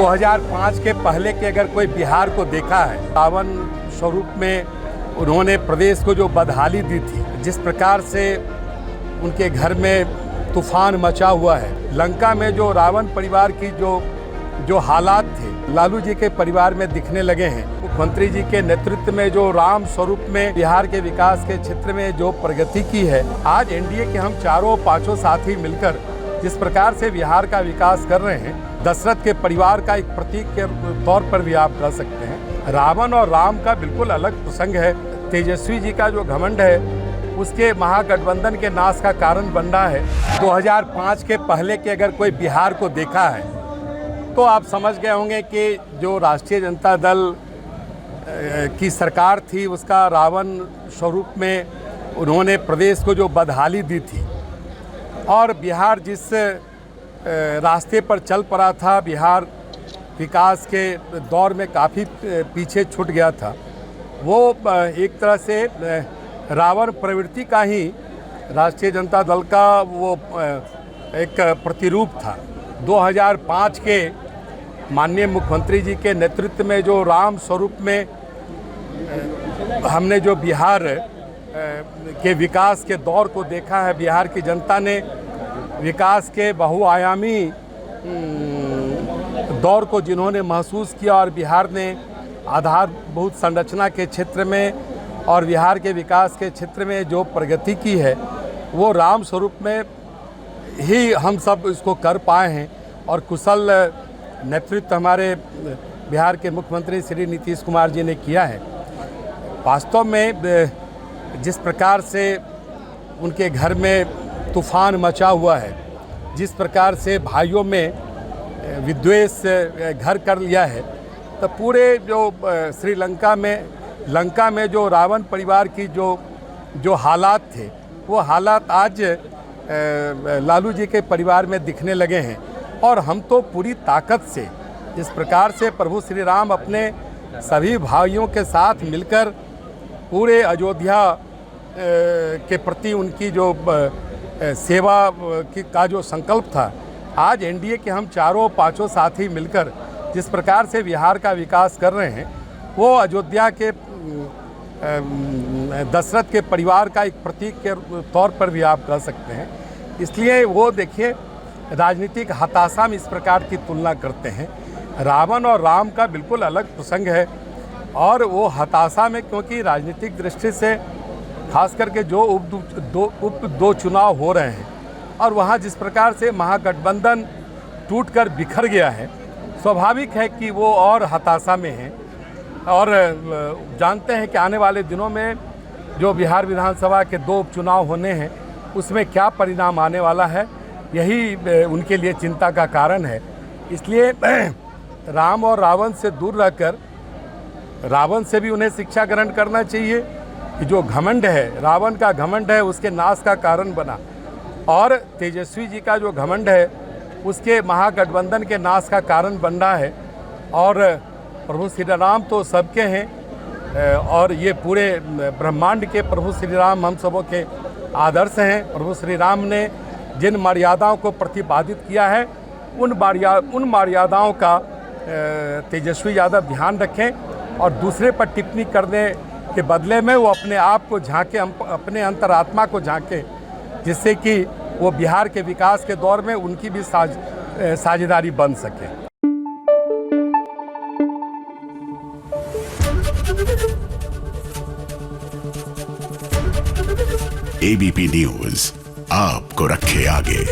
2005 के पहले के अगर कोई बिहार को देखा है, रावण स्वरूप में उन्होंने प्रदेश को जो बदहाली दी थी, जिस प्रकार से उनके घर में तूफान मचा हुआ है, लंका में जो रावण परिवार की जो हालात थे लालू जी के परिवार में दिखने लगे हैं। मुख्यमंत्री जी के नेतृत्व में जो राम स्वरूप में बिहार के विकास के क्षेत्र में जो प्रगति की है, आज एनडीए के हम चारों पांचों साथी मिलकर जिस प्रकार से बिहार का विकास कर रहे हैं, दशरथ के परिवार का एक प्रतीक के तौर पर भी आप कह सकते हैं। रावण और राम का बिल्कुल अलग प्रसंग है। तेजस्वी जी का जो घमंड है उसके महागठबंधन के नाश का कारण बन रहा है। 2005 के पहले के अगर कोई बिहार को देखा है तो आप समझ गए होंगे कि जो राष्ट्रीय जनता दल की सरकार थी उसका रावण स्वरूप में उन्होंने प्रदेश को जो बदहाली दी थी और बिहार जिस रास्ते पर चल पड़ा था, बिहार विकास के दौर में काफ़ी पीछे छूट गया था, वो एक तरह से रावण प्रवृत्ति का ही राष्ट्रीय जनता दल का वो एक प्रतिरूप था। 2005 के माननीय मुख्यमंत्री जी के नेतृत्व में जो राम स्वरूप में हमने जो बिहार के विकास के दौर को देखा है, बिहार की जनता ने विकास के बहुआयामी दौर को जिन्होंने महसूस किया और बिहार ने आधारभूत संरचना के क्षेत्र में और बिहार के विकास के क्षेत्र में जो प्रगति की है, वो राम स्वरूप में ही हम सब इसको कर पाए हैं। और कुशल नेतृत्व हमारे बिहार के मुख्यमंत्री श्री नीतीश कुमार जी ने किया है। वास्तव में जिस प्रकार से उनके घर में तूफान मचा हुआ है, जिस प्रकार से भाइयों में विद्वेष घर कर लिया है, तो पूरे जो श्रीलंका में जो रावण परिवार की जो हालात थे, वो हालात आज लालू जी के परिवार में दिखने लगे हैं। और हम तो पूरी ताकत से जिस प्रकार से प्रभु श्री राम अपने सभी भाइयों के साथ मिलकर पूरे अयोध्या के प्रति उनकी जो सेवा का जो संकल्प था, आज एनडीए के हम चारों पांचों साथी मिलकर जिस प्रकार से बिहार का विकास कर रहे हैं, वो अयोध्या के दशरथ के परिवार का एक प्रतीक के तौर पर भी आप कह सकते हैं। इसलिए वो देखिए, राजनीतिक हताशा में इस प्रकार की तुलना करते हैं। रावण और राम का बिल्कुल अलग प्रसंग है और वो हताशा में, क्योंकि राजनीतिक दृष्टि से खास करके जो उप दो चुनाव हो रहे हैं और वहाँ जिस प्रकार से महागठबंधन टूटकर बिखर गया है, स्वाभाविक है कि वो और हताशा में हैं। और जानते हैं कि आने वाले दिनों में जो बिहार विधानसभा के 2 उपचुनाव होने हैं, उसमें क्या परिणाम आने वाला है, यही उनके लिए चिंता का कारण है। इसलिए राम और रावण से दूर रहकर रावण से भी उन्हें शिक्षा ग्रहण करना चाहिए कि जो घमंड है, रावण का घमंड है, उसके नाश का कारण बना, और तेजस्वी जी का जो घमंड है उसके महागठबंधन के नाश का कारण बन रहा है। और प्रभु श्री राम तो सबके हैं और ये पूरे ब्रह्मांड के प्रभु श्री राम हम सबों के आदर्श हैं। प्रभु श्री राम ने जिन मर्यादाओं को प्रतिपादित किया है, उन मर्यादाओं का तेजस्वी यादव ध्यान रखें और दूसरे पर टिप्पणी करने के बदले में वो अपने आप को झांके, अपने अंतरात्मा को झांके, जिससे कि वो बिहार के विकास के दौर में उनकी भी साझेदारी बन सके। एबीपी न्यूज़ आपको रखे आगे।